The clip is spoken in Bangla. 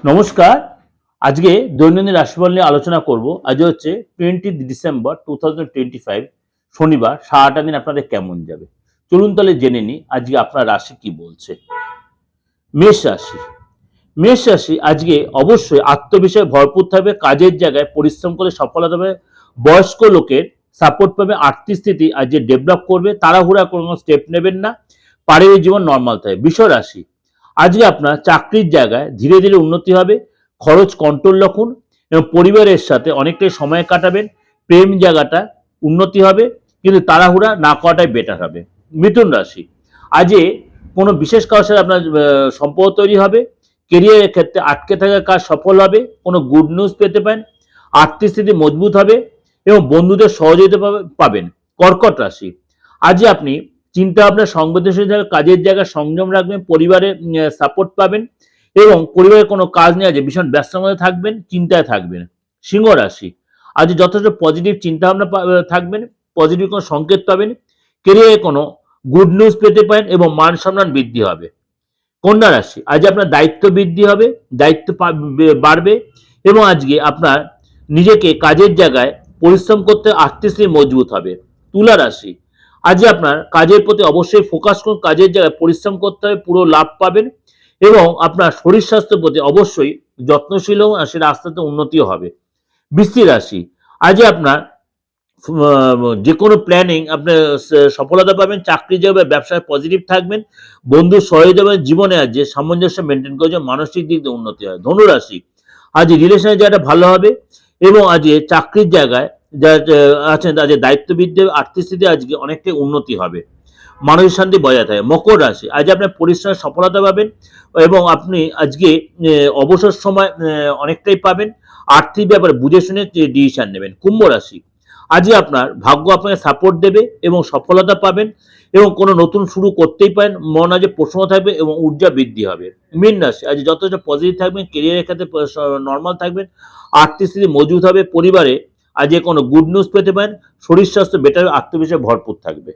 নমস্কার। আজকে দৈনন্দিন রাশিফল নিয়ে আলোচনা করব। আজ হচ্ছে 20 ডিসেম্বর 2025, শনিবার। সারাটা দিন আপনাদের কেমন যাবে চলুন তাহলে জেনে নিই আজকে আপনার রাশি কি বলছে। মেষ রাশি। মেষ রাশি আজকে অবশ্যই আত্মবিশ্বাসে ভরপুর থাকবে, কাজের জায়গায় পরিশ্রম করে সফলতা পাবে, বয়স্ক লোকের সাপোর্ট পাবে, আর্থিক স্থিতি আজকে ডেভেলপ করবে, তাড়াহুড়া কোনো স্টেপ নেবেন না, পারিবারিক জীবন নর্মাল থাকবে। বৃষ রাশি। আজকে আপনার চাকরির জায়গায় ধীরে ধীরে উন্নতি হবে, খরচ কন্ট্রোল রাখুন এবং পরিবারের সাথে অনেকটাই সময় কাটাবেন। প্রেম জায়গাটা উন্নতি হবে, কিন্তু তাড়াহুড়া না করাটাই বেটার হবে। মিথুন রাশি। আজকে কোনো বিশেষ কারোর সাথে আপনার সম্পর্ক তৈরি হবে, কেরিয়ারের ক্ষেত্রে আটকে থাকা কাজ সফল হবে, কোনো গুড নিউজ পেতে পারেন, আর্থিক স্থিতি মজবুত হবে এবং বন্ধুদের সহযোগিতা পাবেন। কর্কট রাশি। আজকে আপনি চিন্তা ভাবনা সংবেদনশীল কাজের জায়গায় সংযম রাখবেন, পরিবারের সাপোর্ট পাবেন এবং পরিবারের কোনো কাজ নিয়ে আজ ভীষণ ব্যস্ততার মধ্যে থাকবেন, চিন্তায় থাকবেন। সিংহ রাশি। আজ যথেষ্ট পজিটিভ চিন্তা ভাবনা থাকবেন, পজিটিভ কোনো সংকেত পাবেন, কেরিয়ারে কোনো গুড নিউজ পেতে পারেন এবং মান সম্মান বৃদ্ধি হবে। কন্যা রাশি। আজ আপনার দায়িত্ব বৃদ্ধি হবে, দায়িত্ব বাড়বে এবং আজকে আপনার নিজেকে কাজের জায়গায় পরিশ্রম করতে আর্থিক স্থিতি মজবুত হবে। তুলা রাশি। আজ আপনার কাজের প্রতি অবশ্যই ফোকাস করুন, কাজের জায়গায় পরিশ্রম করতে হবে, পুরো লাভ পাবেন এবং আপনার শরীর স্বাস্থ্যের প্রতি অবশ্যই যত্নশীল হন, আর সেটা আস্তে আস্তে উন্নতিও হবে। বৃশ্চিক রাশি। আজ আপনার যে কোনো প্ল্যানিং আপনার সফলতা পাবেন, চাকরি যাবে, ব্যবসায় পজিটিভ থাকবেন, বন্ধুর সহযোগিতা জীবনে আজ যে সামঞ্জস্য মেনটেন করেছে, মানসিক দিক দিয়ে উন্নতি হয়। ধনুরাশি। আজ রিলেশনের জায়গাটা ভালো হবে এবং আজ চাকরির জায়গায় যা আছেন তাদের দায়িত্ব বৃদ্ধি হবে, আর্থিক স্থিতি আজকে অনেকটাই উন্নতি হবে, মানসিক শান্তি বজায় থাকে। মকর রাশি। আজ আপনার পরিশ্রমের সফলতা পাবেন এবং আপনি আজকে অবসর সময় অনেকটাই পাবেন, আর্থিক ব্যাপারে বুঝে শুনে ডিসিশন নেবেন। কুম্ভ রাশি। আজকে আপনার ভাগ্য আপনাকে সাপোর্ট দেবে এবং সফলতা পাবেন এবং কোনো নতুন শুরু করতেই পারেন, মন আজ প্রসন্ন থাকবে এবং ঊর্জা বৃদ্ধি হবে। মীন রাশি। আজ যথেষ্ট পজিটিভ থাকবেন, কেরিয়ারের ক্ষেত্রে নর্মাল থাকবেন, আর্থিক স্থিতি মজবুত হবে, পরিবারে আজকে কোনো গুড নিউজ পেতে পারেন, শরীর স্বাস্থ্য বেটার, আত্মবিশ্বাসে ভরপুর থাকবে।